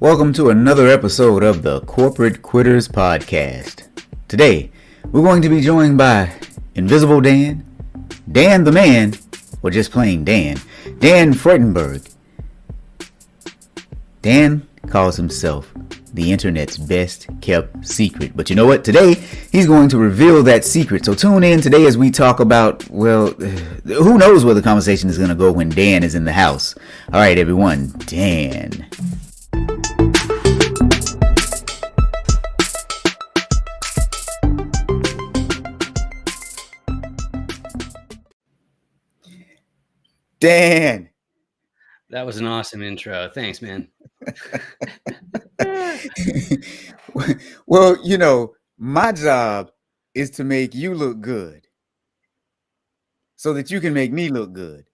Welcome to another episode of the Corporate Quitters Podcast. Today, we're going to be joined by Invisible Dan, Dan the Man, or just plain Dan, Dan Fradenburgh. Dan calls himself the internet's best kept secret. But you know what? Today, he's going to reveal that secret. So tune in today as we talk about, well, who knows where the conversation is going to go when Dan is in the house. All right, everyone, Dan. Dan. That was an awesome intro. Thanks, man. Well, you know, my job is to make you look good so that you can make me look good.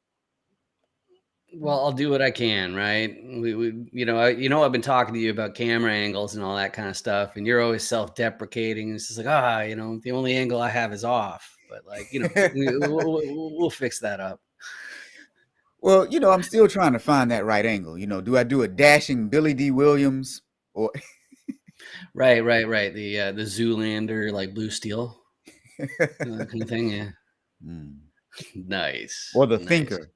Well, I'll do what I can, right? I've been talking to you about camera angles and all that kind of stuff, and you're always self-deprecating. It's just like, the only angle I have is off. But we'll fix that up. Well, I'm still trying to find that right angle. Do I do a dashing Billy D. Williams or Right. The Zoolander, like Blue Steel, that kind of thing. Yeah. Nice. Or the nice. Thinker.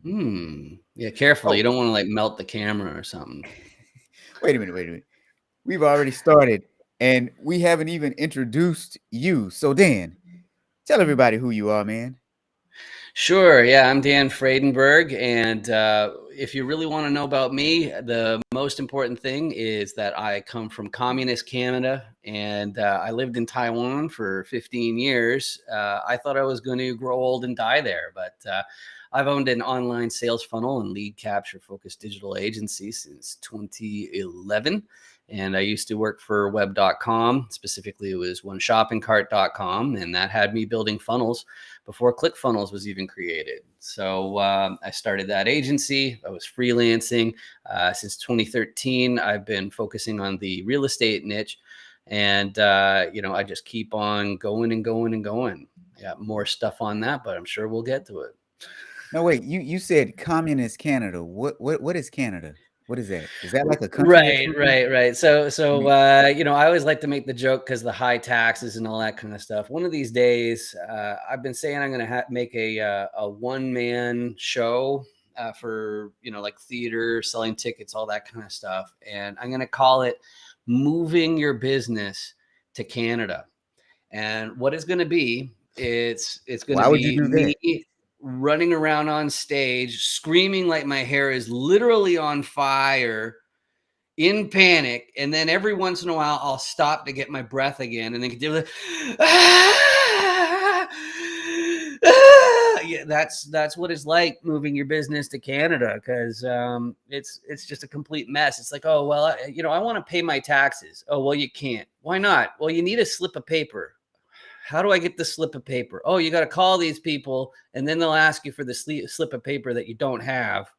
Yeah, careful. You don't want to like melt the camera or something. Wait a minute. We've already started and we haven't even introduced you. So Dan, tell everybody who you are, man. Sure. Yeah, I'm Dan Fradenburgh. And if you really want to know about me, the most important thing is that I come from communist Canada and I lived in Taiwan for 15 years. I thought I was going to grow old and die there, but I've owned an online sales funnel and lead capture focused digital agency since 2011. And I used to work for web.com. Specifically, it was oneshoppingcart.com. And that had me building funnels before ClickFunnels was even created. So I started that agency. I was freelancing. Since 2013, I've been focusing on the real estate niche. And, I just keep on going and going and going. I got more stuff on that, but I'm sure we'll get to it. No, wait, you said communist Canada. What is Canada? What is that? Is that like a country? Right. So I always like to make the joke because the high taxes and all that kind of stuff. One of these days, I've been saying I'm going to make a one-man show for, like theater, selling tickets, all that kind of stuff. And I'm going to call it Moving Your Business to Canada. And what it's going to be, it's going to be me running around on stage, screaming like my hair is literally on fire, in panic. And then every once in a while, I'll stop to get my breath again, and then do the yeah. That's what it's like moving your business to Canada, because it's just a complete mess. It's like, oh well, I want to pay my taxes. Oh well, you can't. Why not? Well, you need a slip of paper. How do I get the slip of paper? Oh, you got to call these people, and then they'll ask you for the slip of paper that you don't have.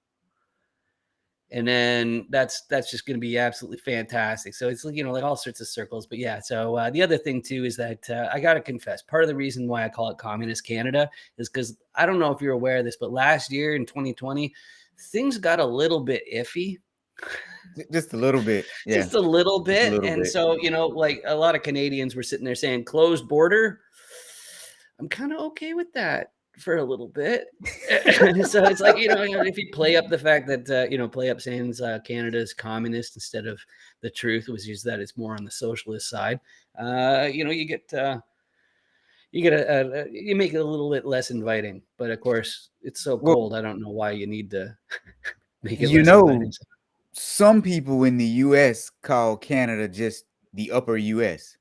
And then that's just going to be absolutely fantastic. So it's, like all sorts of circles. But yeah, so the other thing too is that I got to confess, part of the reason why I call it Communist Canada is because I don't know if you're aware of this, but last year in 2020, things got a little bit iffy. Just a little bit. Yeah. Just a little bit. And so, like a lot of Canadians were sitting there saying closed border. I'm kind of okay with that for a little bit. So it's like, if you play up the fact that, play up saying Canada is communist instead of the truth, which is that it's more on the socialist side, you make it a little bit less inviting. But of course, it's so cold. I don't know why you need to make it less inviting. Some people in the U.S. call Canada just the upper U.S.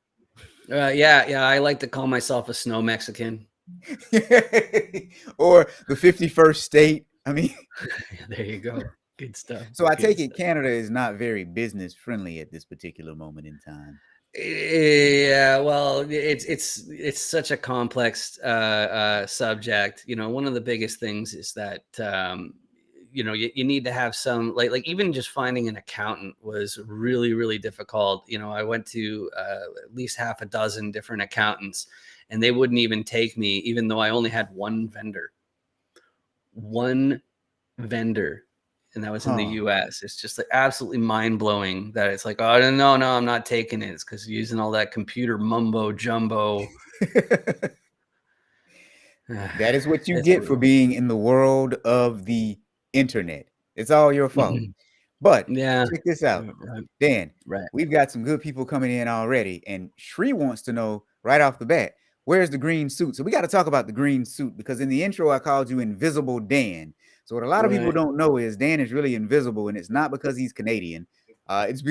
Yeah. I like to call myself a snow Mexican. Or the 51st state. I mean, there you go. Good stuff. So I take it Canada is not very business friendly at this particular moment in time. Yeah, well, it's such a complex subject. One of the biggest things is that you need to have some like even just finding an accountant was really, really difficult. I went to at least half a dozen different accountants, and they wouldn't even take me, even though I only had one vendor. and that was in the US. It's just like absolutely mind blowing that it's like, oh no, I'm not taking it. It's because using all that computer mumbo jumbo. That is what you It's get for being in the world of the internet. It's all your fault. But yeah, check this out, right, Dan. right. We've got some good people coming in already, and Shri wants to know right off the bat, where's the green suit? So we got to talk about the green suit because in the intro I called you Invisible Dan. So what a lot of people Right. don't know is Dan is really invisible, and it's not because he's Canadian. It's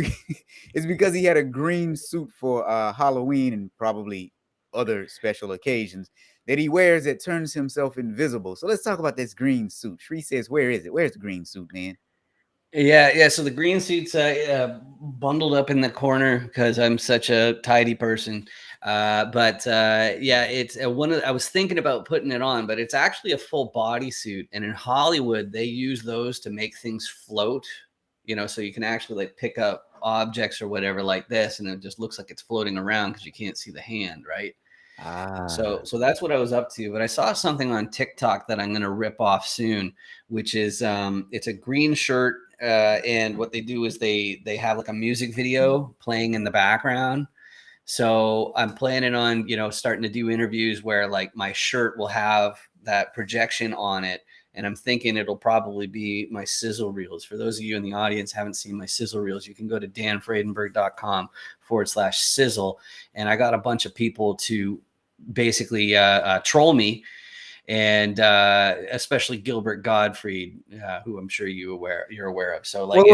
because he had a green suit for Halloween and probably other special occasions that he wears that turns himself invisible. So let's talk about this green suit. Shri says, where is it? Where's the green suit, man? Yeah. So the green suit's bundled up in the corner because I'm such a tidy person. Yeah, it's one of. I was thinking about putting it on, but it's actually a full body suit. And in Hollywood, they use those to make things float. So you can actually like pick up objects or whatever like this, and it just looks like it's floating around because you can't see the hand, right? So that's what I was up to. But I saw something on TikTok that I'm going to rip off soon, which is it's a green shirt, and what they do is they have like a music video playing in the background. So I'm planning on starting to do interviews where like my shirt will have that projection on it. And I'm thinking it'll probably be my sizzle reels. For those of you in the audience haven't seen my sizzle reels, you can go to danfradenburgh.com/sizzle. And I got a bunch of people to basically troll me, and especially Gilbert Gottfried, who I'm sure you're aware of. So like,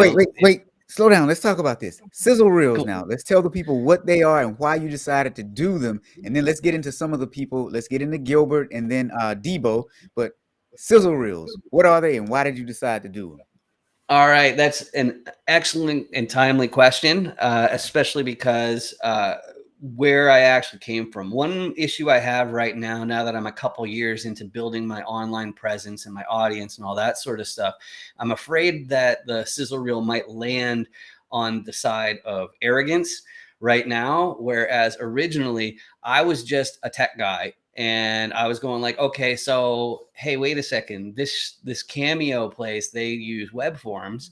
wait. Slow down. Let's talk about this. Sizzle reels cool. now. Let's tell the people what they are and why you decided to do them. And then let's get into some of the people. Let's get into Gilbert and then Debo. But sizzle reels, what are they and why did you decide to do them? All right, that's an excellent and timely question, especially because where I actually came from. One issue I have right now that I'm a couple years into building my online presence and my audience and all that sort of stuff, I'm afraid that the sizzle reel might land on the side of arrogance right now, whereas originally I was just a tech guy. And I was going like, okay, so hey, wait a second. This Cameo place, they use web forms,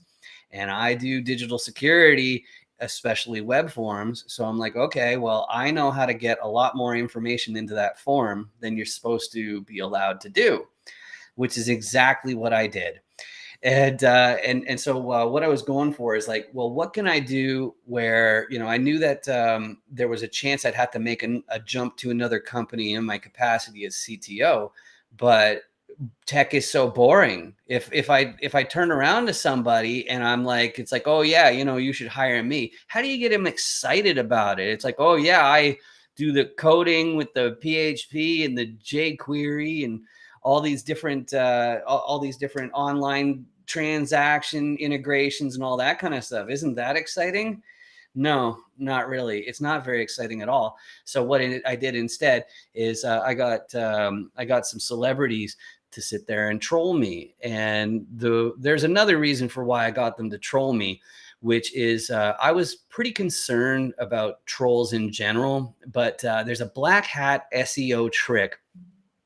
and I do digital security, especially web forms. So I'm like, okay, well, I know how to get a lot more information into that form than you're supposed to be allowed to do, which is exactly what I did. And so what I was going for is like, well, what can I do where, I knew that there was a chance I'd have to make a jump to another company in my capacity as CTO, but tech is so boring. If I turn around to somebody and I'm like, it's like, oh yeah, you should hire me. How do you get him excited about it? It's like, oh yeah, I do the coding with the PHP and the jQuery and all these different online transaction integrations and all that kind of stuff. Isn't that exciting? No, not really. It's not very exciting at all. So what I did instead is I got some celebrities to sit there and troll me. And there's another reason for why I got them to troll me, which is I was pretty concerned about trolls in general. But there's a black hat SEO trick,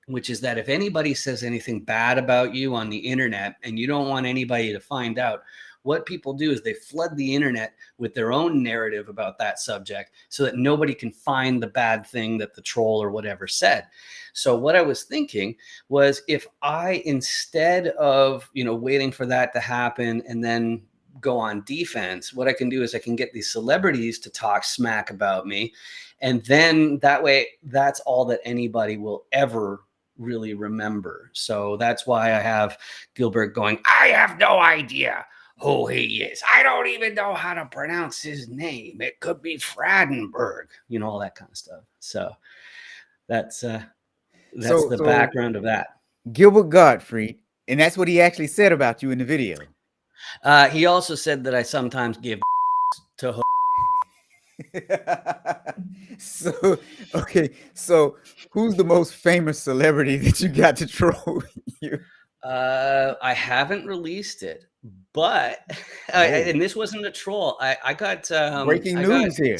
which is that if anybody says anything bad about you on the internet and you don't want anybody to find out, what people do is they flood the internet with their own narrative about that subject so that nobody can find the bad thing that the troll or whatever said. So what I was thinking was, if I, instead of, waiting for that to happen and then go on defense, what I can do is I can get these celebrities to talk smack about me. And then that way, that's all that anybody will ever really remember. So that's why I have Gilbert going, I have no idea who he is. I don't even know how to pronounce his name. It could be Fradenburgh, all that kind of stuff. So that's the background of that. Gilbert Gottfried, and that's what he actually said about you in the video. He also said that I sometimes give to So who's the most famous celebrity that you got to troll you? I haven't released it, but and this wasn't a troll. I got breaking news here.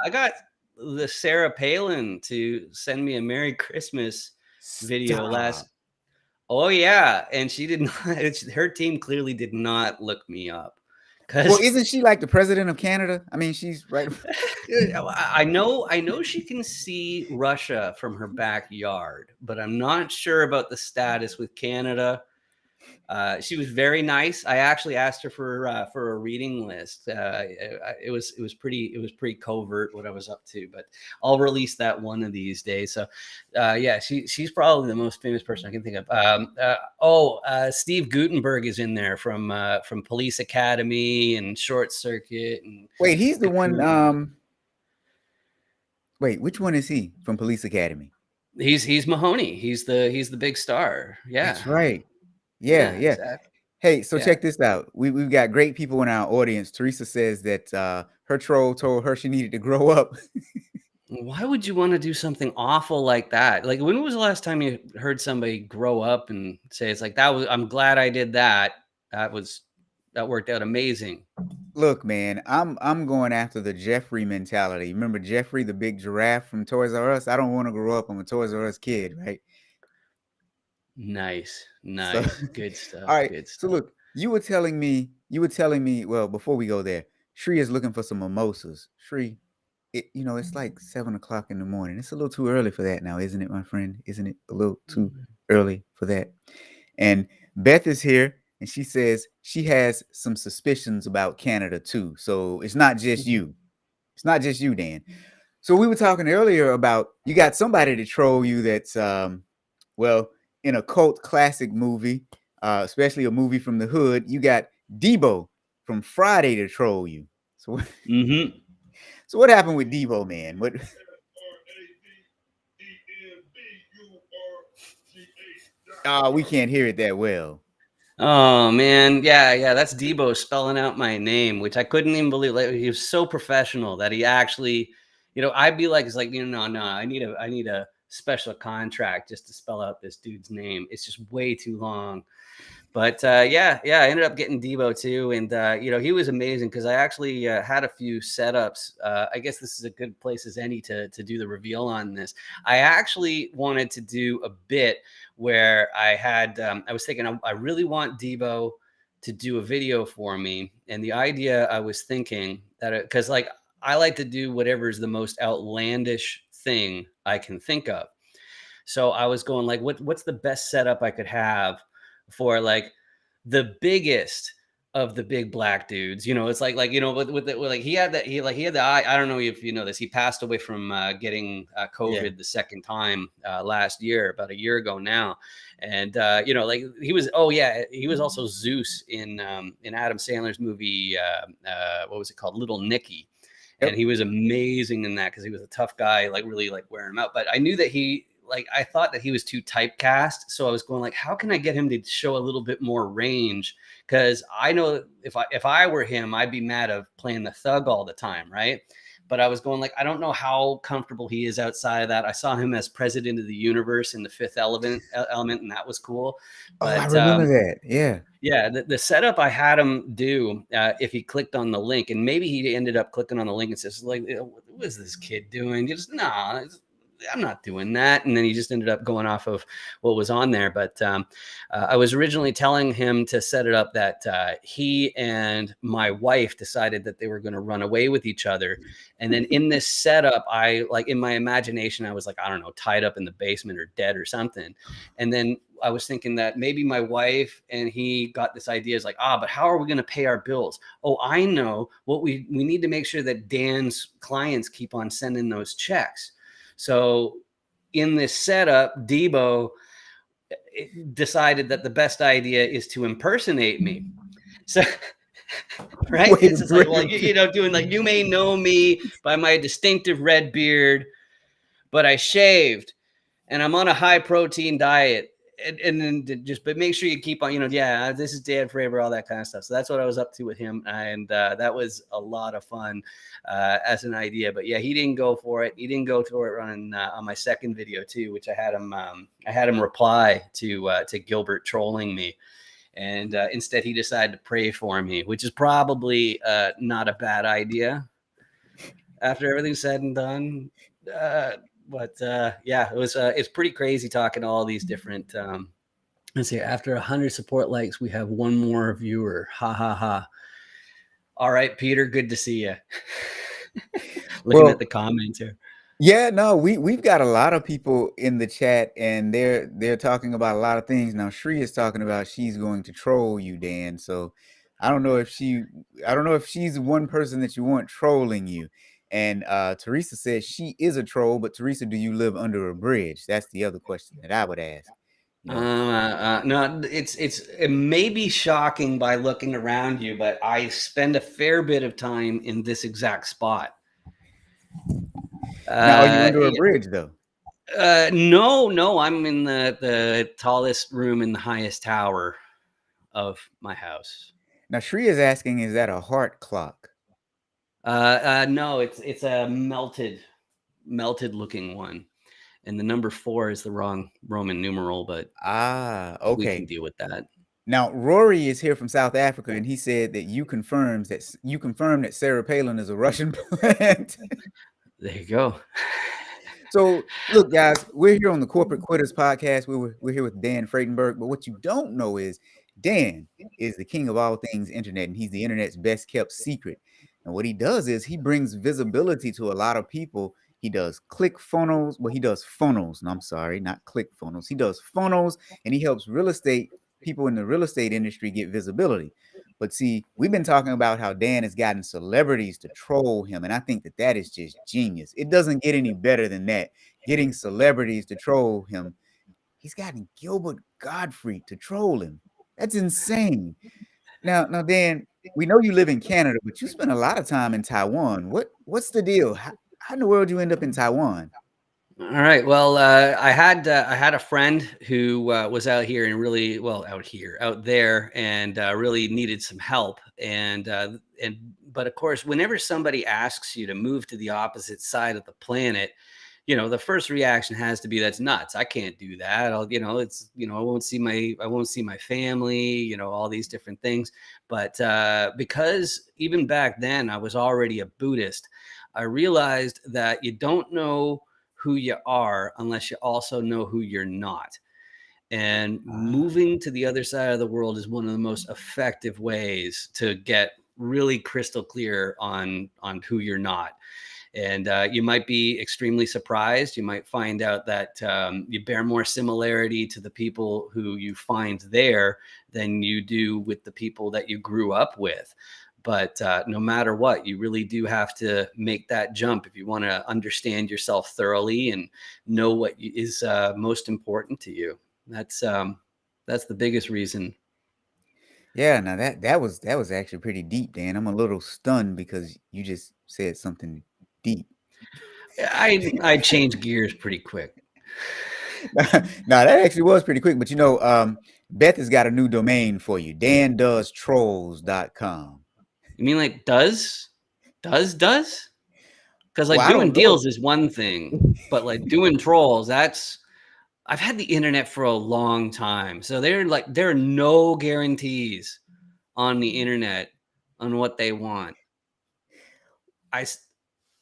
I got the Sarah Palin to send me a Merry Christmas video Oh yeah, and she did not. Her team clearly did not look me up Well, because isn't she like the president of Canada? I mean, she's right. I know she can see Russia from her backyard, but I'm not sure about the status with Canada. She was very nice. I actually asked her for a reading list. It was pretty covert what I was up to, but I'll release that one of these days. So, yeah, she's probably the most famous person I can think of. Steve Gutenberg is in there from Police Academy and Short Circuit and Wait, he's the one. Cocoon. Wait, which one is he from Police Academy? He's Mahoney. He's the big star. Yeah, That's right. Yeah, yeah, yeah. exactly. Hey, so Yeah. check this out. We've got great people in our audience. Teresa says that her troll told her she needed to grow up. Why would you want to do something awful like that? Like, when was the last time you heard somebody grow up and say it's like that was? I'm glad I did that. That worked out amazing. Look, man, I'm going after the Jeffrey mentality. Remember Jeffrey, the big giraffe from Toys R Us? I don't want to grow up. I'm a Toys R Us kid, right? Nice, So, nice, good all stuff. right. Good So stuff. look, you were telling me, well, before we go there, Shri is looking for some mimosas. Shri, it's like 7 o'clock in the morning. It's a little too early for that now, isn't it, my friend? Isn't it a little too early for that? And Beth is here, and she says she has some suspicions about Canada too. So it's not just Mhm. you. It's not just you, Dan. So we were talking earlier about you got somebody to troll you that's well, in a cult classic movie, especially a movie from the hood, you got Debo from Friday to troll you. So Mhm. so what happened with Debo, man? What we can't hear it that well. Oh man, yeah, yeah. That's Debo spelling out my name, which I couldn't even believe. Like, he was so professional that he actually, I'd be like, it's like, no, no, I need a special contract just to spell out this dude's name. It's just way too long. But yeah, yeah, I ended up getting Debo too, and he was amazing because I actually had a few setups. I guess this is a good place as any to do the reveal on this. I actually wanted to do a bit where I was thinking I really want Debo to do a video for me, and the idea I was thinking that because like I like to do whatever is the most outlandish thing I can think of. So I was going like, what's the best setup I could have for like the biggest of the big black dudes? It's like like he had the eye. I don't know if you know this. He passed away from getting Yeah. COVID the second time last year, about a year ago now. And like he was. Oh yeah, he was also Zeus in Adam Sandler's movie. What was it called? Little Nicky. And Yep. he was amazing in that because he was a tough guy, like really like wearing him out. But I knew that I thought that he was too typecast, so I was going like, how can I get him to show a little bit more range? Because I know if I were him, I'd be mad of playing the thug all the time, right? But I was going like, I don't know how comfortable he is outside of that. I saw him as president of the universe in the Fifth Element, and that was cool. Oh, I But remember that. Yeah. yeah, the setup I had him do, if he clicked on the link, and maybe he ended up clicking on the link and says, like, what is this kid doing? You just, no, I'm not doing that. And then he just ended up going off of what was on there. But I was originally telling him to set it up that he and my wife decided that they were going to run away with each other. And then in this setup, in my imagination, I was like, I don't know, tied up in the basement or dead or something. And then I was thinking that maybe my wife and he got this idea is like, but how are we going to pay our bills? Oh, I know what we need to make sure that Dan's clients keep on sending those checks. So in this setup, Debo decided that the best idea is to impersonate me. So, right. Wait a It's just like, minute. well, doing like, you may know me by my distinctive red beard, but I shaved and I'm on a high protein diet. And then but make sure you keep on, yeah, this is Dan Fravor, all that kind of stuff. So that's what I was up to with him. And that was a lot of fun as an idea. But yeah, he didn't go for it. He didn't go for it on my second video too, which I had him reply to Gilbert trolling me. And instead he decided to pray for me, which is probably not a bad idea after everything's said and done. But yeah, it's pretty crazy talking to all these different Let's see. After 100 support likes, we have one more viewer. Ha ha ha. All right, Peter. Good to see you. Looking at Well, the comments here. yeah, no, we've got a lot of people in the chat, and they're talking about a lot of things. Now, Shri is talking about she's going to troll you, Dan. So I don't know if she's the one person that you want trolling you. And Teresa says she is a troll, but Teresa, do you live under a bridge? That's the other question that I would ask. You know, No, it may be shocking by looking around you, but I spend a fair bit of time in this exact spot. now are you under a Yeah, bridge though? no, I'm in the tallest room in the highest tower of my house. Now Shri is asking, is that a heart clock? No, it's a melted looking one, and the number 4 is the wrong Roman numeral, but Ah, we can okay. deal with that. Now, Rory is here from South Africa, and he said that you confirm that Sarah Palin is a Russian plant. There you go. So, look, guys, we're here on the Corporate Quitters podcast. We're here with Dan Fradenburgh, but what you don't know is Dan is the king of all things internet, and he's the internet's best kept secret. And what he does is he brings visibility to a lot of people. He does click funnels. Well, he does funnels. No, I'm sorry, not click funnels. He does funnels, and he helps real estate people in the real estate industry get visibility. But see, we've been talking about how Dan has gotten celebrities to troll him, and I think that that is just genius. It doesn't get any better than that. Getting celebrities to troll him. He's gotten Gilbert Godfrey to troll him. That's insane. Now, Dan, we know you live in Canada, but you spend a lot of time in Taiwan. What's the deal? How in the world you end up in Taiwan? All right. Well, I had a friend who was out here and really out there and really needed some help. But of course, whenever somebody asks you to move to the opposite side of the planet, the first reaction has to be, that's nuts. I can't do that. I won't see my family, all these different things. But because even back then I was already a Buddhist, I realized that you don't know who you are unless you also know who you're not. And Ah. moving to the other side of the world is one of the most effective ways to get really crystal clear on who you're not. And you might be extremely surprised. You might find out that you bear more similarity to the people who you find there than you do with the people that you grew up with. But no matter what, you really do have to make that jump if you want to understand yourself thoroughly and know what is most important to you. That's the biggest reason. Yeah, now that was actually pretty deep, Dan. I'm a little stunned because you just said something deep. I change gears pretty quick. No, that actually was pretty quick, but Beth has got a new domain for you, dandoestrolls.com. You mean like does? Because Well, like I doing don't know. deals is one thing, but like doing trolls, I've had the internet for a long time. So there are no guarantees on the internet on what they want. I s-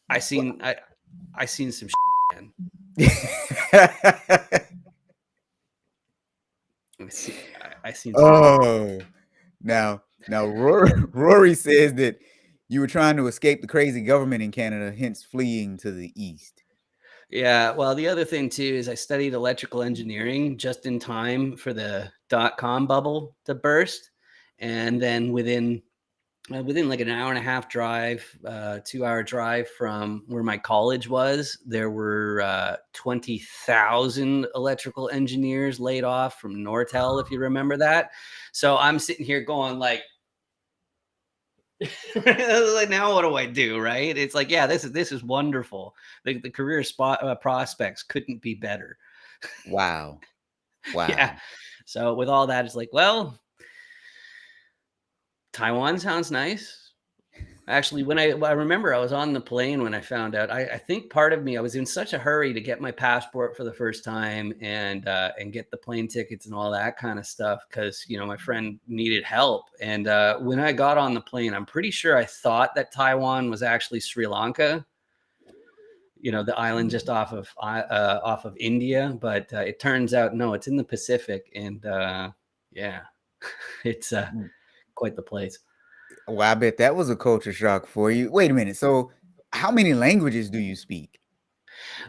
I Well, seen I seen some man. I seen some things. oh, now Rory says that you were trying to escape the crazy government in Canada, hence fleeing to the east. Yeah, well, the other thing too is I studied electrical engineering just in time for the .com bubble to burst, and then within like an hour and a half drive, 2 hour drive from where my college was, there were 20,000 electrical engineers laid off from Nortel, if you remember that. So I'm sitting here going like, like now what do I do? Right? It's like, yeah, this is wonderful. The career prospects couldn't be better. Wow. Yeah. Wow. So with all that, it's like, well, Taiwan sounds nice. Actually, when I remember I was on the plane when I found out. I think part of me, I was in such a hurry to get my passport for the first time and get the plane tickets and all that kind of stuff because my friend needed help. And when I got on the plane, I'm pretty sure I thought that Taiwan was actually Sri Lanka. the island just off of India, but it turns out no, it's in the Pacific, and yeah, it's quite the place. Well, I bet that was a culture shock for you. Wait a minute. So, how many languages do you speak?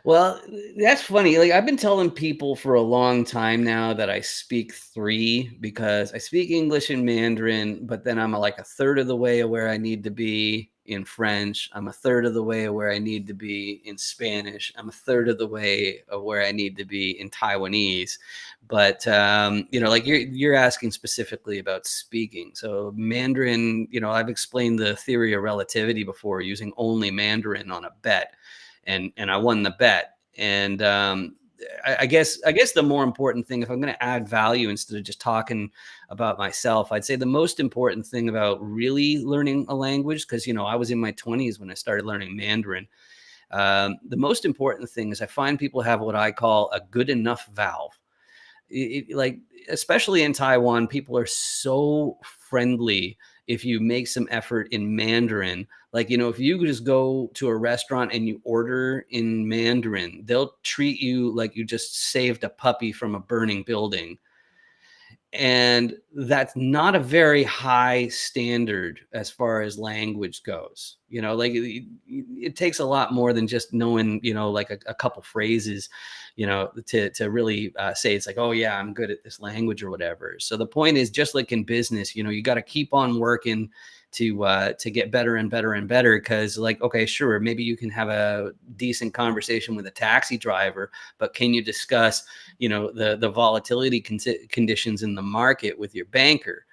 Well, that's funny. Like I've been telling people for a long time now that I speak three because I speak English and Mandarin, but then I'm like a third of the way of where I need to be in French. I'm a third of the way of where I need to be in Spanish. I'm a third of the way of where I need to be in Taiwanese. But like you're asking specifically about speaking. So Mandarin, I've explained the theory of relativity before using only Mandarin on a bet, and I won the bet. And I guess the more important thing, if I'm going to add value instead of just talking about myself, I'd say the most important thing about really learning a language, because I was in my 20s when I started learning Mandarin. The most important thing is I find people have what I call a good enough valve. Like especially in Taiwan, people are so friendly if you make some effort in Mandarin. Like, if you just go to a restaurant and you order in Mandarin, they'll treat you like you just saved a puppy from a burning building. And that's not a very high standard as far as language goes. Like it takes a lot more than just knowing, like a couple phrases, to really say it's like, oh yeah, I'm good at this language or whatever. So the point is, just like in business, you got to keep on working to get better and better and better. Because like, okay, sure, maybe you can have a decent conversation with a taxi driver, but can you discuss the volatility conditions in the market with your banker?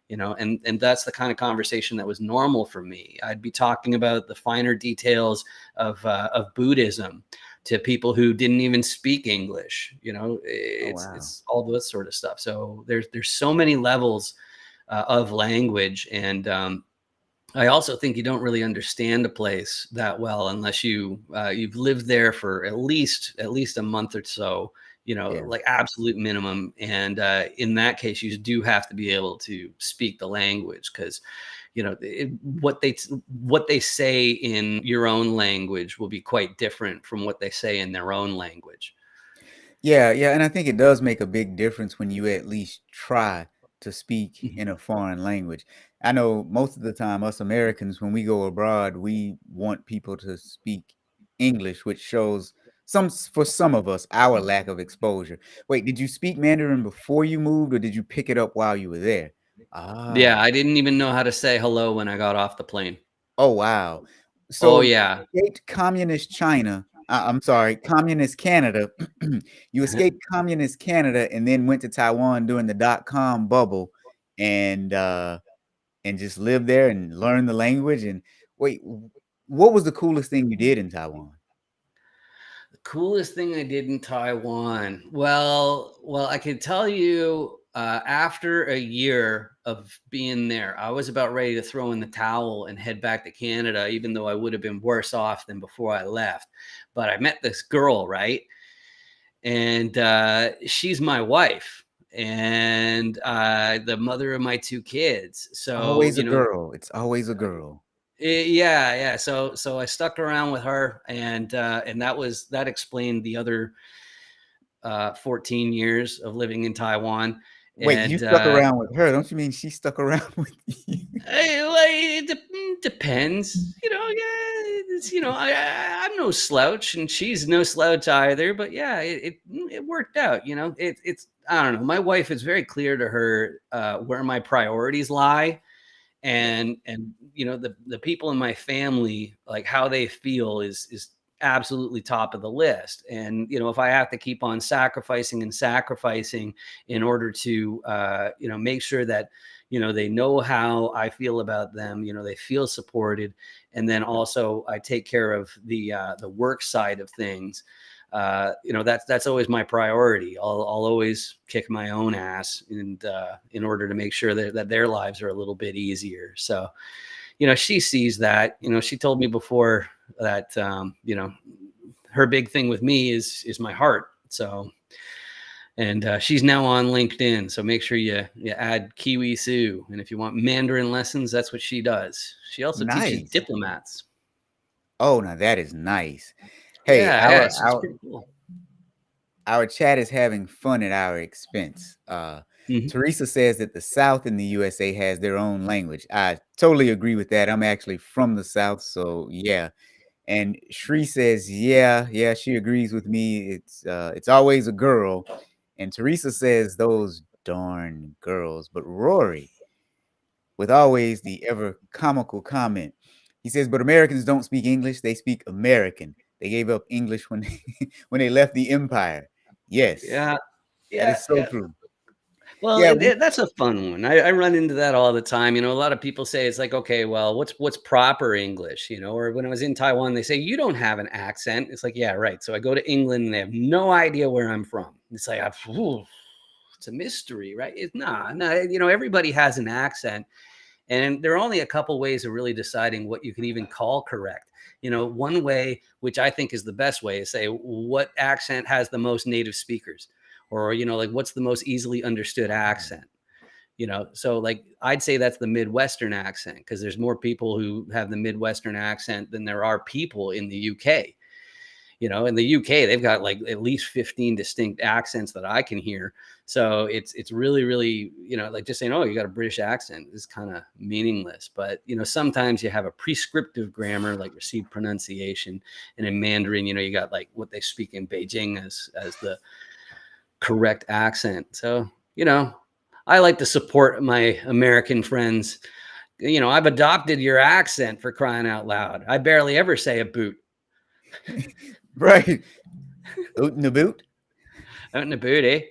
And that's the kind of conversation that was normal for me. I'd be talking about the finer details of Buddhism to people who didn't even speak English. Oh, wow. It's all this sort of stuff. So there's so many levels of language. And I also think you don't really understand a place that well unless you've lived there for at least a month or so, Yeah. like absolute minimum. And in that case, you do have to be able to speak the language, because what they say in your own language will be quite different from what they say in their own language. Yeah, yeah, and I think it does make a big difference when you at least try to speak Mhm. in a foreign language. I know most of the time, us Americans, when we go abroad, we want people to speak English, which shows for some of us, our lack of exposure. Wait, did you speak Mandarin before you moved, or did you pick it up while you were there? Yeah, Ah. I didn't even know how to say hello when I got off the plane. Oh, wow. Oh So you yeah. escaped communist China I'm sorry, communist Canada. You escaped communist Canada and then went to Taiwan during the dot-com bubble and just lived there and learned the language, and wait, what was the coolest thing you did in Taiwan? The coolest thing I did in Taiwan. Well, I can tell you, after a year of being there, I was about ready to throw in the towel and head back to Canada, even though I would have been worse off than before I left. But I met this girl, right? And she's my wife and the mother of my two kids. So, Always a girl, it's always a girl. Yeah, yeah. So I stuck around with her, and that explained the other 14 years of living in Taiwan. Wait, you And stuck around with her, don't you mean she stuck around with you? depends, Yeah, I'm no slouch, and she's no slouch either. But yeah, it worked out. It's I don't know. My wife is very clear to her where my priorities lie, Yeah. and the people in my family, like how they feel is absolutely top of the list. And if I have to keep on sacrificing and sacrificing in order to make sure that they know how I feel about them, they feel supported, and then also I take care of the work side of things. That's always my priority. I'll always kick my own ass, and in order to make sure that their lives are a little bit easier. So she sees that. She told me before that her big thing with me is my heart. So, and she's now on LinkedIn, so make sure you add Kiwi Sue. And if you want Mandarin lessons, that's what she does. She also teaches Nice. diplomats. Oh, now that is nice. Hey, Yeah, yeah, it's pretty cool. our chat is having fun at our expense. Mhm. Teresa says that the South in the USA has their own language. I totally agree with that. I'm actually from the South, so yeah. And Shri says, yeah, she agrees with me. It's always a girl. And Teresa says, those darn girls. But Rory, with always the ever comical comment, he says, but Americans don't speak English, they speak American. They gave up English when when they left the empire. Yes, Yeah, that yeah, is so yeah. true. Well, Yeah, we that's a fun one. I run into that all the time. A lot of people say it's like, okay, well, what's proper English? Or when I was in Taiwan, they say you don't have an accent. It's like, yeah, right. So I go to England and they have no idea where I'm from. It's like, it's a mystery, right? It's nah, nah. Everybody has an accent, and there are only a couple ways of really deciding what you can even call correct. One way, which I think is the best way, is say what accent has the most native speakers, or like what's the most easily understood accent. So like I'd say that's the Midwestern accent, because there's more people who have the Midwestern accent than there are people in the UK. In the UK, they've got like at least 15 distinct accents that I can hear. So it's really, really, like just saying, oh, you got a British accent is kind of meaningless. But, sometimes you have a prescriptive grammar like received pronunciation. And in Mandarin, you got like what they speak in Beijing as the correct accent. So, I like to support my American friends. I've adopted your accent, for crying out loud. I barely ever say a boot. right. Oot in the boot. Out in the boot, eh?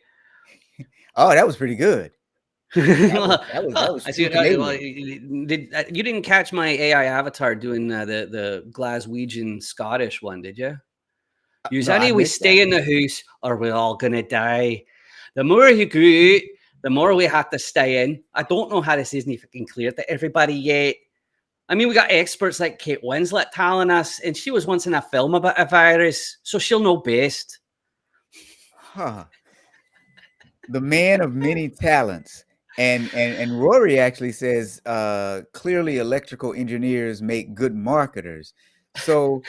Oh, that was pretty good. That was Well, that was I see. true Well, Canadian. you didn't catch my AI avatar doing the Glaswegian Scottish one, did you? Use No, I any we missed that stay in one. the house or we're all gonna die. The more you go out, the more we have to stay in. I don't know how this isn't fucking clear to everybody yet. I mean, we got experts like Kate Winslet telling us, and she was once in a film about a virus, so she'll know best. Huh. The man of many talents. And Rory actually says, clearly electrical engineers make good marketers. So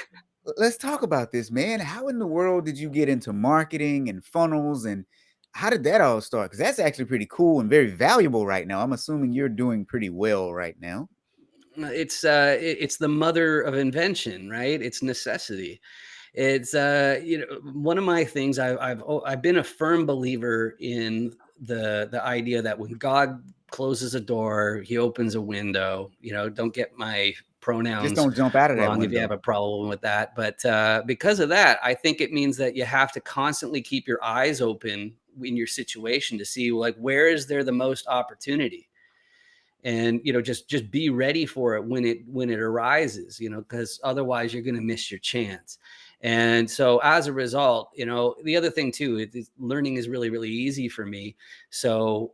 let's talk about this, man. How in the world did you get into marketing and funnels, and how did that all start? Because that's actually pretty cool and very valuable right now. I'm assuming you're doing pretty well right now. It's the mother of invention, right? It's necessity. It's one of my things. I've been a firm believer in the idea that when God closes a door, He opens a window. Don't get my Just pronouns don't jump out of that wrong if you have window. a problem with that. But because of that, I think it means that you have to constantly keep your eyes open in your situation to see like where is there the most opportunity, and just be ready for it when it arises, because otherwise you're going to miss your chance. And so as a result, the other thing too is learning is really, really easy for me. So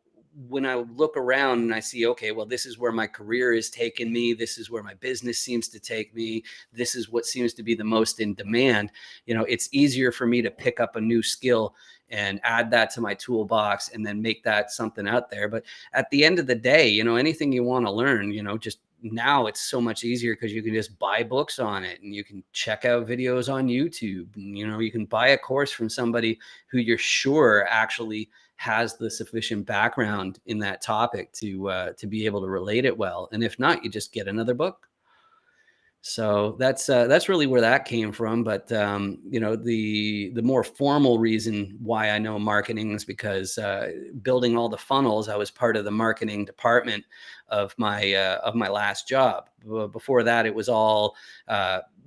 when I look around and I see, okay, well, this is where my career is taking me, this is where my business seems to take me, this is what seems to be the most in demand, it's easier for me to pick up a new skill and add that to my toolbox and then make that something out there. But at the end of the day, anything you want to learn, just now it's so much easier because you can just buy books on it and you can check out videos on YouTube. And, you can buy a course from somebody who you're sure actually has the sufficient background in that topic to be able to relate it well. And if not, you just get another book. So that's really where that came from. But the more formal reason why I know marketing is because building all the funnels, I was part of the marketing department of my last job. Before that, it was all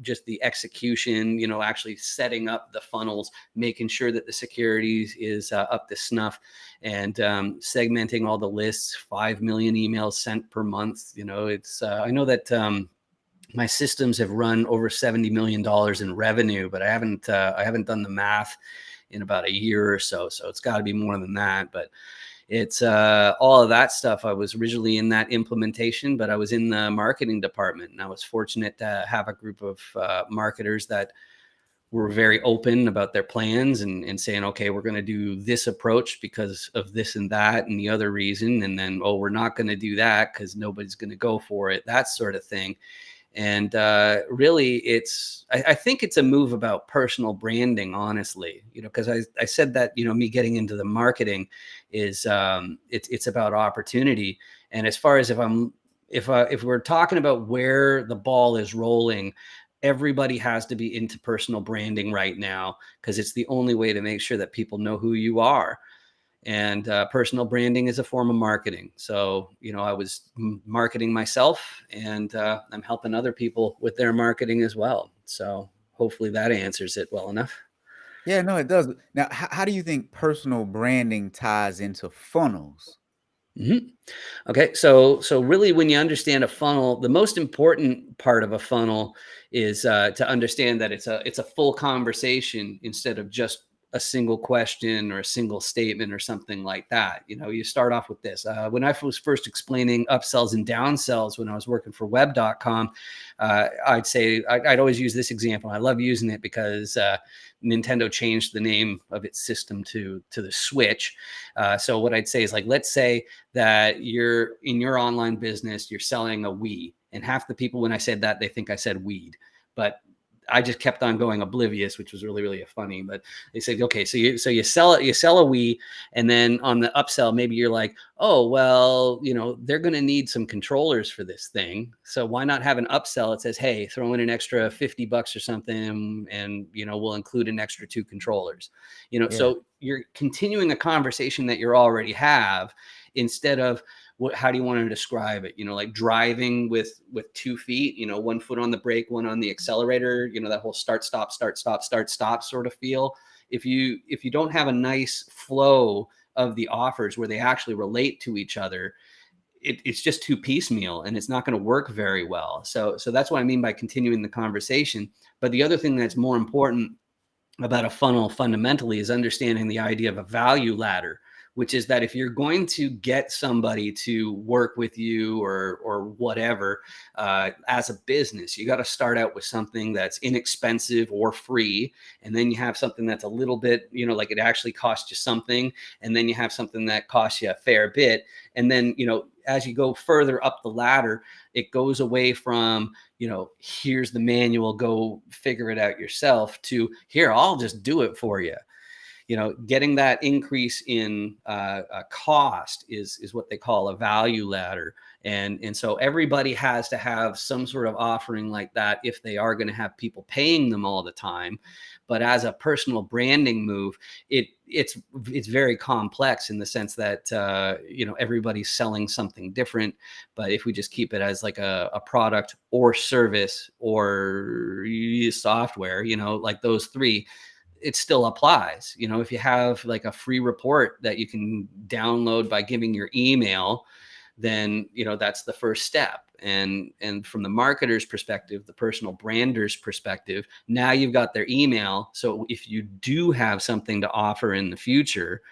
just the execution. Actually setting up the funnels, making sure that the security is up to snuff, and segmenting all the lists. 5 million emails sent per month. It's I know that. My systems have run over $70 million in revenue, but I haven't done the math in about a year or so. So it's got to be more than that. But it's all of that stuff. I was originally in that implementation, but I was in the marketing department, and I was fortunate to have a group of marketers that were very open about their plans and saying, okay, we're going to do this approach because of this and that and the other reason. And then, oh, we're not going to do that because nobody's going to go for it, that sort of thing. And really, I think it's a move about personal branding, honestly, because I said that, me getting into the marketing is it's about opportunity. And as far as if we're talking about where the ball is rolling, everybody has to be into personal branding right now, because it's the only way to make sure that people know who you are. And personal branding is a form of marketing. So, I was marketing myself, and I'm helping other people with their marketing as well. So hopefully that answers it well enough. Yeah, no, it does. Now, how do you think personal branding ties into funnels? Mhm. Okay, so really, when you understand a funnel, the most important part of a funnel is to understand that it's a full conversation instead of just a single question or a single statement or something like that. You start off with this. When I was first explaining upsells and downsells when I was working for web.com, I'd always use this example. I love using it because Nintendo changed the name of its system to the Switch. So what I'd say is, like, let's say that you're in your online business, you're selling a Wii, and half the people, when I said that, they think I said weed, but I just kept on going oblivious, which was really, really funny. But they said, okay, so you sell it, you sell a Wii, and then on the upsell, maybe you're like, oh, well, they're going to need some controllers for this thing. So why not have an upsell that says, hey, throw in an extra $50 or something, and we'll include an extra 2 controllers. Yeah. So you're continuing a conversation that you already have, instead of how do you want to describe it? Like driving with 2 feet, 1 foot on the brake, 1 on the accelerator, that whole start, stop, start, stop sort of feel. If you don't have a nice flow of the offers where they actually relate to each other, it's just too piecemeal, and it's not going to work very well. So that's what I mean by continuing the conversation. But the other thing that's more important about a funnel fundamentally is understanding the idea of a value ladder, which is that if you're going to get somebody to work with you or whatever, as a business, you got to start out with something that's inexpensive or free, and then you have something that's a little bit, like it actually costs you something, and then you have something that costs you a fair bit, and then as you go further up the ladder, it goes away from, here's the manual, go figure it out yourself, to here, I'll just do it for you. Getting that increase in cost is what they call a value ladder. And so everybody has to have some sort of offering like that if they are going to have people paying them all the time. But as a personal branding move, it's very complex in the sense that everybody's selling something different. But if we just keep it as like a product or service or software, like those 3, it still applies. If you have like a free report that you can download by giving your email, then that's the first step. And from the marketer's perspective, the personal brander's perspective, now you've got their email. So if you do have something to offer in the future,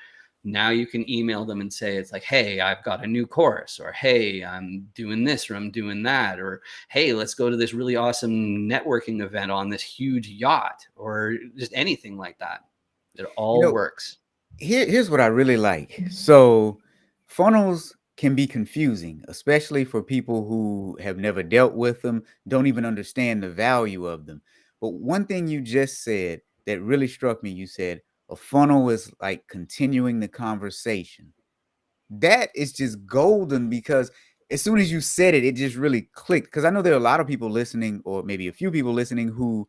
now you can email them and say, it's like, hey, I've got a new course, or hey, I'm doing this, or I'm doing that, or hey, let's go to this really awesome networking event on this huge yacht, or just anything like that. It You all know, works. here's what I really like. So funnels can be confusing, especially for people who have never dealt with them, don't even understand the value of them. But one thing you just said that really struck me, you said a funnel is like continuing the conversation. That is just golden, because as soon as you said it, it just really clicked. Because I know there are a lot of people listening, or maybe a few people listening, who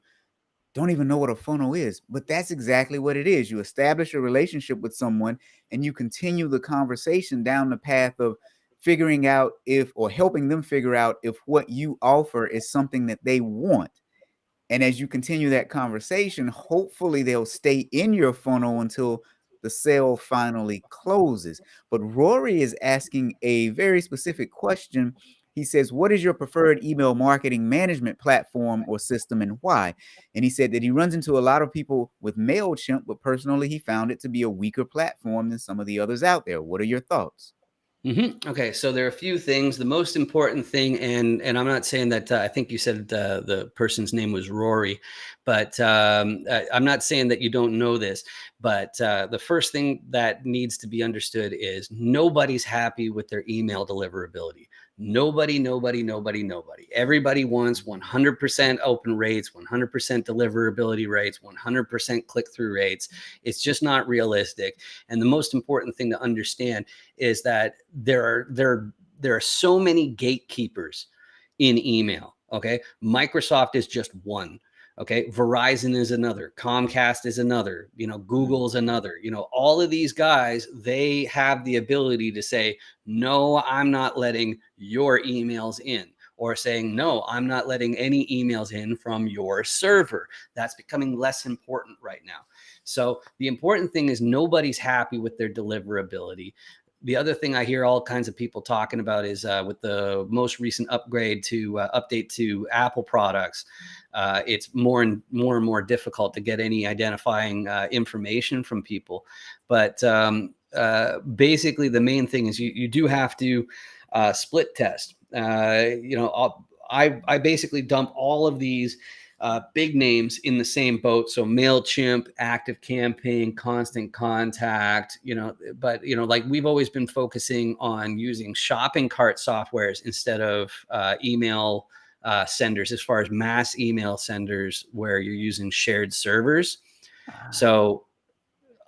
don't even know what a funnel is, but that's exactly what it is. You establish a relationship with someone and you continue the conversation down the path of figuring out if, or helping them figure out if what you offer is something that they want. And as you continue that conversation, hopefully they'll stay in your funnel until the sale finally closes. But Rory is asking a very specific question. He says, what is your preferred email marketing management platform or system, and why? And he said that he runs into a lot of people with MailChimp, but personally, he found it to be a weaker platform than some of the others out there. What are your thoughts? Okay, so there are a few things. The most important thing, and I'm not saying that I think you said the person's name was Rory, but I'm not saying that you don't know this. But the first thing that needs to be understood is nobody's happy with their email deliverability. Nobody. Everybody wants 100% open rates, 100% deliverability rates, 100% click-through rates. It's just not realistic. And the most important thing to understand is that there are so many gatekeepers in email. Okay, Microsoft is just one. Okay, Verizon is another, Comcast is another, Google is another. All of these guys, they have the ability to say, no, I'm not letting your emails in, or saying, no, I'm not letting any emails in from your server. That's becoming less important right now. So the important thing is nobody's happy with their deliverability. The other thing I hear all kinds of people talking about is with the most recent update to Apple products, it's more and more difficult to get any identifying information from people. But basically, the main thing is you do have to split test. I basically dump all of these big names in the same boat. So MailChimp, Active Campaign, Constant Contact, but like we've always been focusing on using shopping cart softwares instead of email senders, as far as mass email senders where you're using shared servers. So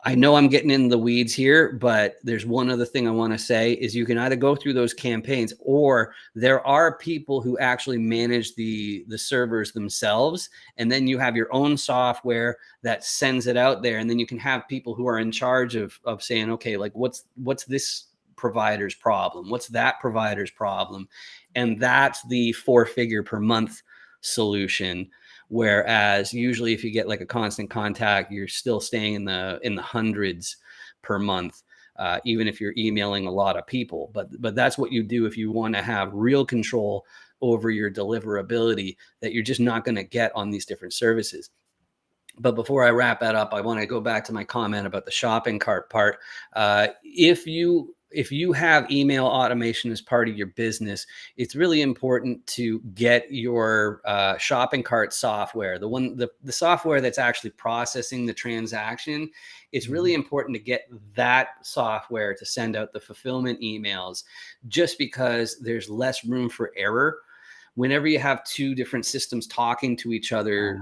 I know I'm getting in the weeds here, but there's one other thing I want to say is you can either go through those campaigns, or there are people who actually manage the servers themselves. And then you have your own software that sends it out there. And then you can have people who are in charge of saying, okay, like what's this provider's problem? What's that provider's problem? And that's the 4-figure per month solution. Whereas usually if you get like a Constant Contact, you're still staying in the hundreds per month, even if you're emailing a lot of people. But that's what you do if you want to have real control over your deliverability that you're just not going to get on these different services. But before I wrap that up, I want to go back to my comment about the shopping cart part. If you have email automation as part of your business, it's really important to get your shopping cart software, the software that's actually processing the transaction. It's really important to get that software to send out the fulfillment emails, just because there's less room for error. Whenever you have two different systems talking to each other,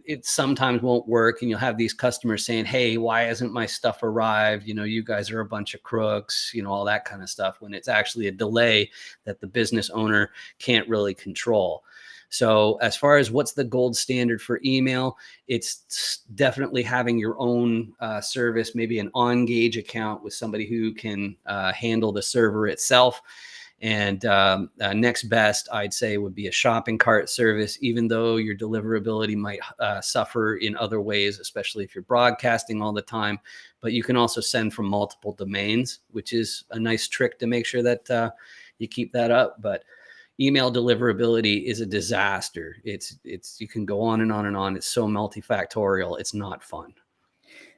it sometimes won't work. And you'll have these customers saying, hey, why hasn't my stuff arrived? You guys are a bunch of crooks, all that kind of stuff, when it's actually a delay that the business owner can't really control. So as far as what's the gold standard for email, it's definitely having your own service, maybe an on-gauge account with somebody who can handle the server itself. And next best, I'd say, would be a shopping cart service, even though your deliverability might suffer in other ways, especially if you're broadcasting all the time. But you can also send from multiple domains, which is a nice trick to make sure that you keep that up. But email deliverability is a disaster. It's you can go on and on and on. It's so multifactorial. It's not fun.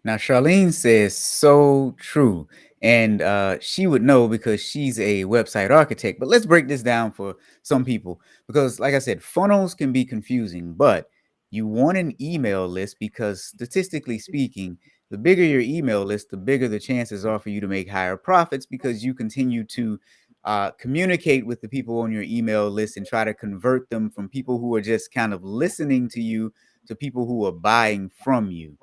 Now, Charlene says so true. And she would know because she's a website architect. But let's break this down for some people, because like I said, funnels can be confusing, but you want an email list because statistically speaking, the bigger your email list, the bigger the chances are for you to make higher profits, because you continue to communicate with the people on your email list and try to convert them from people who are just kind of listening to you to people who are buying from you.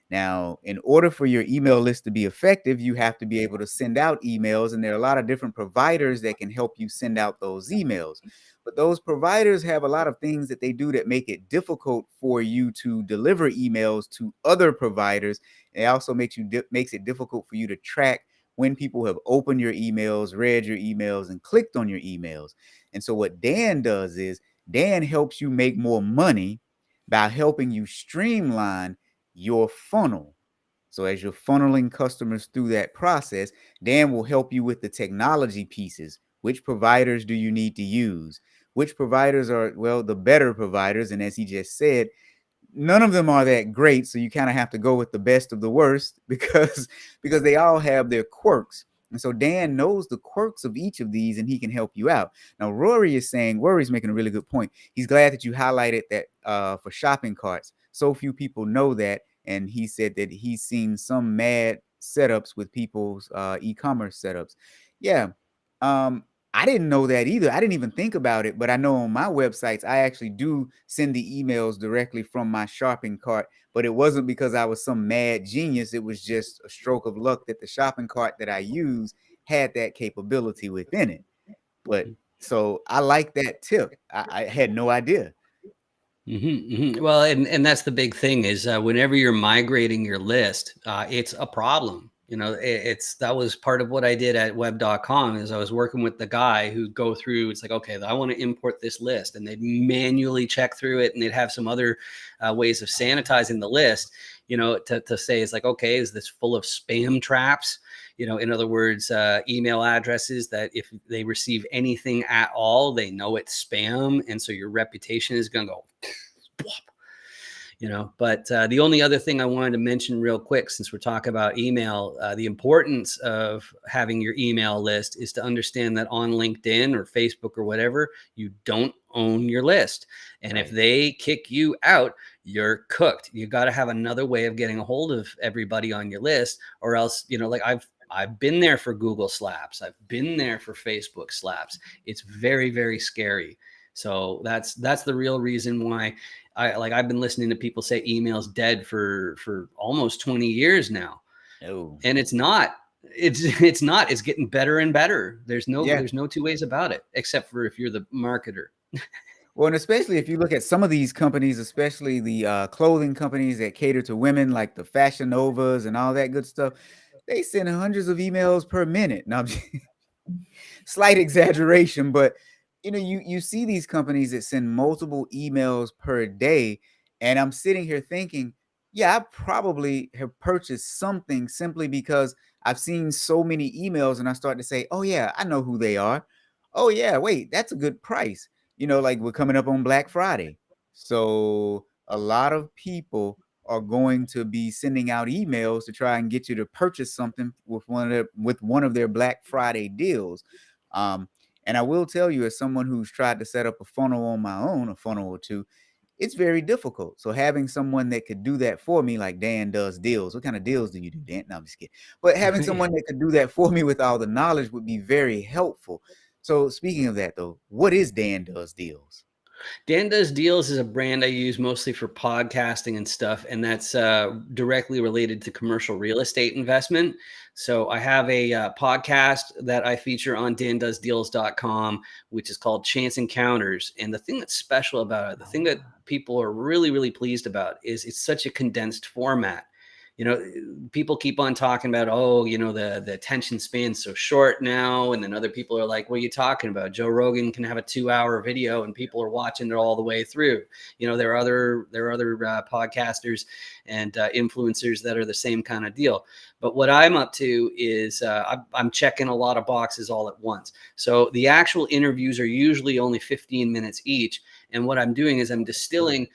Now, in order for your email list to be effective, you have to be able to send out emails, and there are a lot of different providers that can help you send out those emails. But those providers have a lot of things that they do that make it difficult for you to deliver emails to other providers. It also makes it difficult for you to track when people have opened your emails, read your emails, and clicked on your emails. And so what Dan does is Dan helps you make more money by helping you streamline your funnel. So as you're funneling customers through that process, Dan will help you with the technology pieces. Which providers do you need to use? Which providers are, well, the better providers? And as he just said, none of them are that great. So you kind of have to go with the best of the worst because they all have their quirks. And so Dan knows the quirks of each of these, and he can help you out. Now, Rory's making a really good point. He's glad that you highlighted that for shopping carts. So few people know that. And he said that he's seen some mad setups with people's e-commerce setups. Yeah. I didn't know that either. I didn't even think about it, but I know on my websites, I actually do send the emails directly from my shopping cart. But it wasn't because I was some mad genius. It was just a stroke of luck that the shopping cart that I use had that capability within it. But so I like that tip. I had no idea. Well, and that's the big thing is whenever you're migrating your list, it's a problem. It's that was part of what I did at web.com is I was working with the guy who go through. It's like, okay, I want to import this list, and they'd manually check through it, and they'd have some other ways of sanitizing the list. To say it's like, okay, is this full of spam traps? In other words, email addresses that if they receive anything at all, they know it's spam. And so your reputation is going to go, but the only other thing I wanted to mention real quick, since we're talking about email, the importance of having your email list is to understand that on LinkedIn or Facebook or whatever, you don't own your list. And if they kick you out, you're cooked. You got to have another way of getting a hold of everybody on your list, or else, like I've been there for Google slaps. I've been there for Facebook slaps. It's very, very scary. So that's the real reason why I've been listening to people say email's dead for almost 20 years now. Oh. And it's not. It's not. It's getting better and better. There's no two ways about it, except for if you're the marketer. Well, and especially if you look at some of these companies, especially the clothing companies that cater to women, like the Fashion Novas and all that good stuff, they send hundreds of emails per minute. Now, slight exaggeration, but you see these companies that send multiple emails per day, and I'm sitting here thinking, yeah, I probably have purchased something simply because I've seen so many emails, and I start to say, oh yeah, I know who they are. Oh yeah, wait, that's a good price. Like we're coming up on Black Friday, so a lot of people are going to be sending out emails to try and get you to purchase something with one of their Black Friday deals. And I will tell you, as someone who's tried to set up a funnel on my own, a funnel or two, it's very difficult. So having someone that could do that for me, like Dan does deals. What kind of deals do you do, Dan? No, I'm just kidding. But having someone that could do that for me with all the knowledge would be very helpful. So speaking of that, though, what is Dan does deals? Dan Does Deals is a brand I use mostly for podcasting and stuff, and that's directly related to commercial real estate investment. So I have a podcast that I feature on dandoesdeals.com, which is called Chance Encounters. And the thing that's special about it, the thing that people are really, really pleased about is it's such a condensed format. People keep on talking about, oh, the attention span's so short now. And then other people are like, what are you talking about? Joe Rogan can have a 2-hour video and people are watching it all the way through. There are other podcasters and influencers that are the same kind of deal. But what I'm up to is I'm checking a lot of boxes all at once. So the actual interviews are usually only 15 minutes each. And what I'm doing is I'm distilling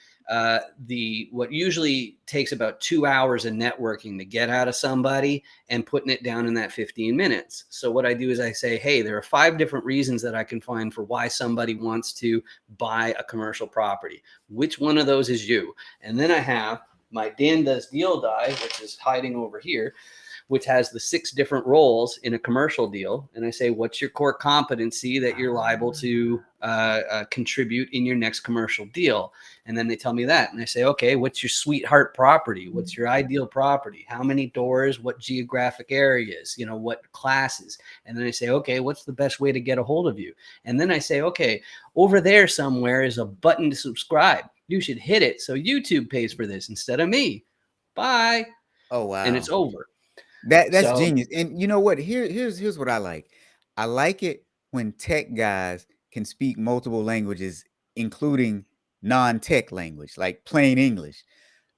what usually takes about 2 hours of networking to get out of somebody and putting it down in that 15 minutes. So what I do is I say, hey, there are 5 different reasons that I can find for why somebody wants to buy a commercial property. Which one of those is you? And then I have my Dan Does Deal die, which is hiding over here, which has the 6 different roles in a commercial deal. And I say, what's your core competency that you're liable to contribute in your next commercial deal? And then they tell me that. And I say, okay, what's your sweetheart property? What's your ideal property? How many doors? What geographic areas? What classes? And then I say, okay, what's the best way to get a hold of you? And then I say, okay, over there somewhere is a button to subscribe. You should hit it so YouTube pays for this instead of me. Bye. Oh, wow. And it's over. That's genius. And you know what? Here's what I like. I like it when tech guys can speak multiple languages, including non-tech language, like plain English.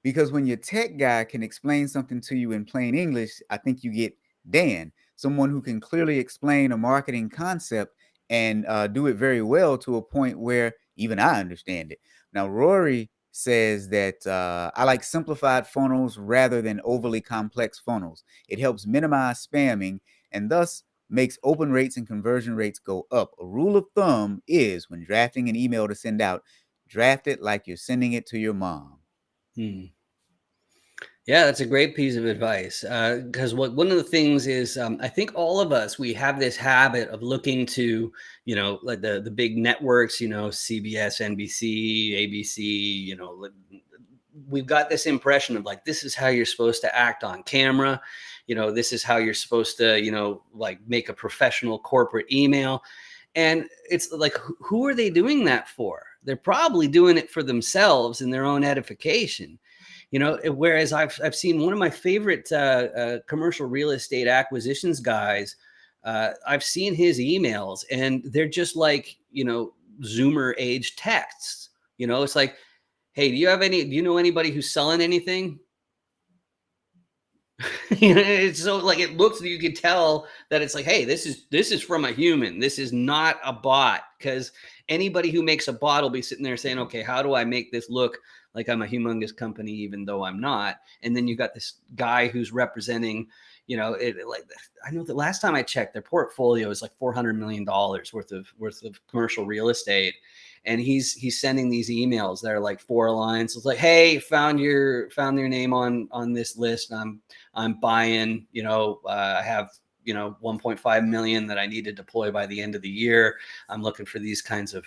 Because when your tech guy can explain something to you in plain English, I think you get Dan, someone who can clearly explain a marketing concept and do it very well to a point where even I understand it. Now, Rory says that I like simplified funnels rather than overly complex funnels. It helps minimize spamming and thus makes open rates and conversion rates go up. A rule of thumb is when drafting an email to send out, draft it like you're sending it to your mom. Yeah, that's a great piece of advice. Because one of the things is, I think all of us we have this habit of looking to, like the big networks, CBS, NBC, ABC. We've got this impression of like this is how you're supposed to act on camera. This is how you're supposed to, like make a professional corporate email. And it's like, who are they doing that for? They're probably doing it for themselves and their own edification. Whereas I've seen one of my favorite commercial real estate acquisitions guys. I've seen his emails, and they're just like Zoomer age texts. It's like, hey, do you know anybody who's selling anything? It's so like it looks, you can tell that it's like, hey, this is from a human. This is not a bot, because anybody who makes a bot will be sitting there saying, okay, how do I make this look like I'm a humongous company even though I'm not? And then you got this guy who's representing, like, I know the last time I checked, their portfolio is like $400 million worth of commercial real estate. And he's sending these emails that are like 4 lines. It's like, hey, found your name on this list. I'm buying, I have, 1.5 million that I need to deploy by the end of the year. I'm looking for these kinds of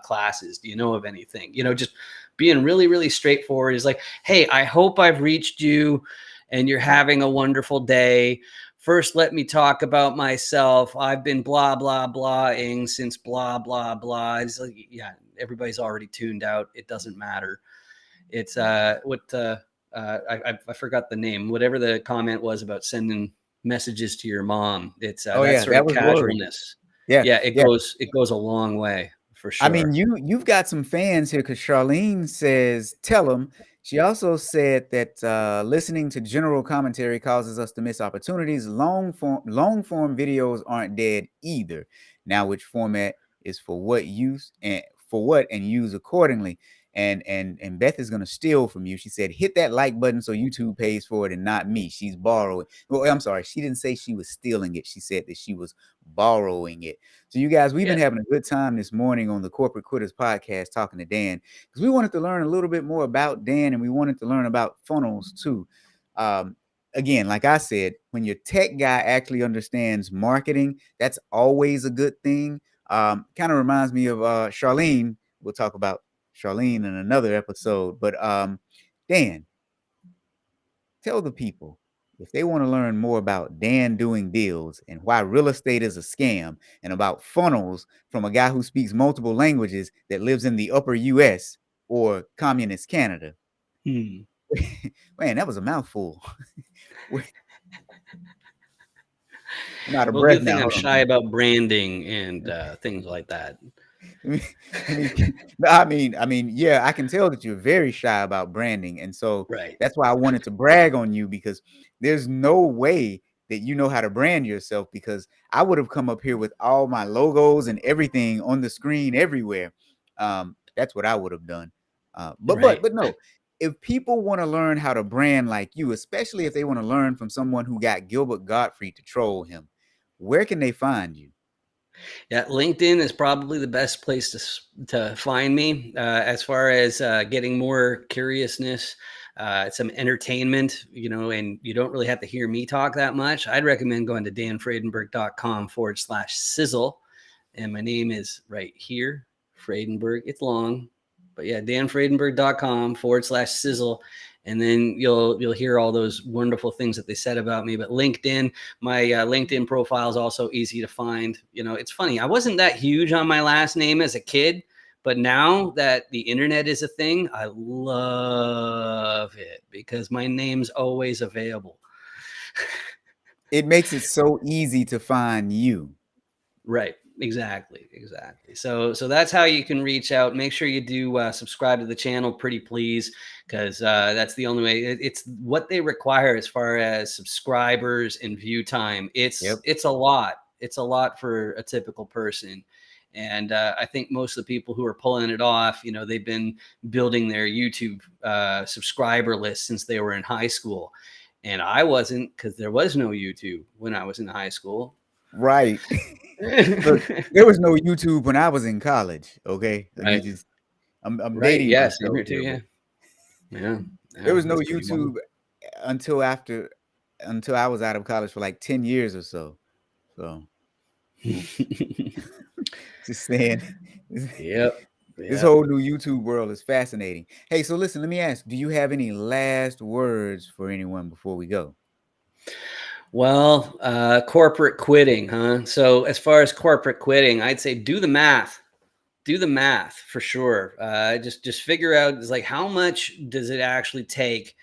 classes. Do you know of anything? Just being really, really straightforward is like, hey, I hope I've reached you and you're having a wonderful day. First, let me talk about myself. I've been blah, blah, blahing since blah, blah, blah. It's like, yeah, everybody's already tuned out. It doesn't matter. It's I forgot the name, whatever the comment was about sending messages to your mom. It's that sort of casualness. Yeah, it goes a long way for sure. I mean, you've got some fans here, because Charlene says, tell them. She also said that listening to general commentary causes us to miss opportunities. Long form videos aren't dead either. Now, which format is for what use and use accordingly. And Beth is gonna steal from you. She said, hit that like button so YouTube pays for it and not me. She's borrowing. Well, I'm sorry. She didn't say she was stealing it. She said that she was borrowing it. So you guys, we've been having a good time this morning on the Corporate Quitters podcast talking to Dan, because we wanted to learn a little bit more about Dan, and we wanted to learn about funnels too. Again, like I said, when your tech guy actually understands marketing, that's always a good thing. Kind of reminds me of Charlene. We'll talk about Charlene in another episode. But Dan, tell the people, if they want to learn more about Dan doing deals and why real estate is a scam, and about funnels from a guy who speaks multiple languages that lives in the upper US or communist Canada. Man, that was a mouthful. I'm out of breath now. I'm shy about branding and things like that. I mean, yeah, I can tell that you're very shy about branding. And so that's why I wanted to brag on you, because there's no way that you know how to brand yourself, because I would have come up here with all my logos and everything on the screen everywhere. That's what I would have done. But no, if people want to learn how to brand like you, especially if they want to learn from someone who got Gilbert Gottfried to troll him, where can they find you? Yeah, LinkedIn is probably the best place to find me as far as getting more curiousness, some entertainment, and you don't really have to hear me talk that much. I'd recommend going to danfradenburgh.com/sizzle. And my name is right here, Fradenburgh. It's long, but yeah, danfradenburgh.com/sizzle. And then you'll hear all those wonderful things that they said about me. But LinkedIn, my LinkedIn profile is also easy to find. It's funny. I wasn't that huge on my last name as a kid, but now that the internet is a thing, I love it because my name's always available. It makes it so easy to find you. Right. Exactly. So that's how you can reach out. Make sure you do subscribe to the channel, pretty please, because that's the only way. It's what they require as far as subscribers and view time. It's a lot. It's a lot for a typical person. And I think most of the people who are pulling it off, they've been building their YouTube subscriber list since they were in high school. And I wasn't, because there was no YouTube when I was in high school. Right. Look, there was no YouTube when I was in college. Okay. I'm dating yes, myself too, yeah. There was no YouTube until after until I was out of college for like 10 years or so. So just saying, Yep. this Yep. whole new YouTube world is fascinating. Hey, so listen, let me ask, do you have any last words for anyone before we go? Well, corporate quitting, huh? So as far as corporate quitting, I'd say do the math. Do the math for sure. Just figure out, is like, how much does it actually take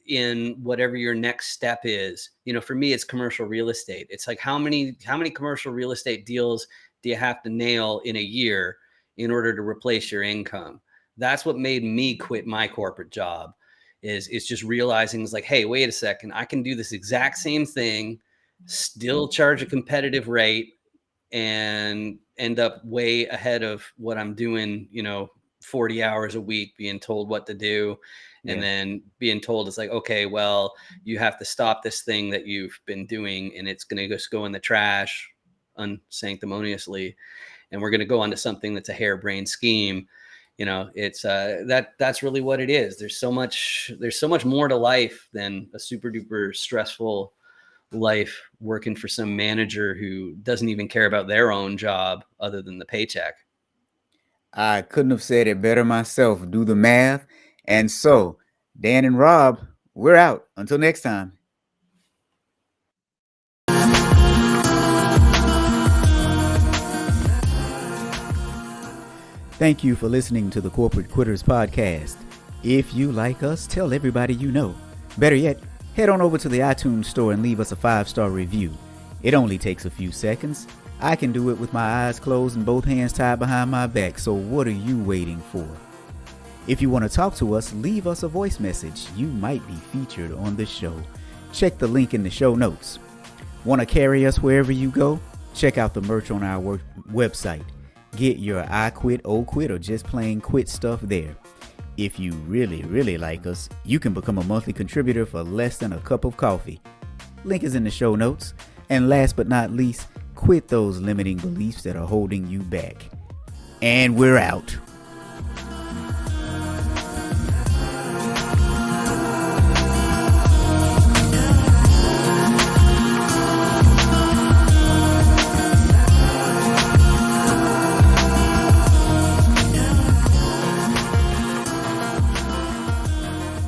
in whatever your next step is. For me, it's commercial real estate. It's like, how many commercial real estate deals do you have to nail in a year in order to replace your income? That's what made me quit my corporate job. Is just realizing, it's like, hey, wait a second, I can do this exact same thing, still charge a competitive rate, and end up way ahead of what I'm doing, 40 hours a week, being told what to do. And Yeah. then being told, it's like, okay, well, you have to stop this thing that you've been doing, and it's going to just go in the trash unsanctimoniously. And we're going to go on to something that's a harebrained scheme. It's that's really what it is. There's so much more to life than a super duper stressful life working for some manager who doesn't even care about their own job other than the paycheck. I couldn't have said it better myself. Do the math. And so, Dan and Rob, we're out. Until next time. Thank you for listening to the Corporate Quitters podcast. If you like us, tell everybody you know. Better yet, head on over to the iTunes store and leave us a 5-star review. It only takes a few seconds. I can do it with my eyes closed and both hands tied behind my back, so what are you waiting for? If you want to talk to us, leave us a voice message. You might be featured on the show. Check the link in the show notes. Want to carry us wherever you go? Check out the merch on our website. Get your I quit, oh quit, or just plain quit stuff there. If you really, really like us, you can become a monthly contributor for less than a cup of coffee. Link is in the show notes. And last but not least, quit those limiting beliefs that are holding you back. And we're out.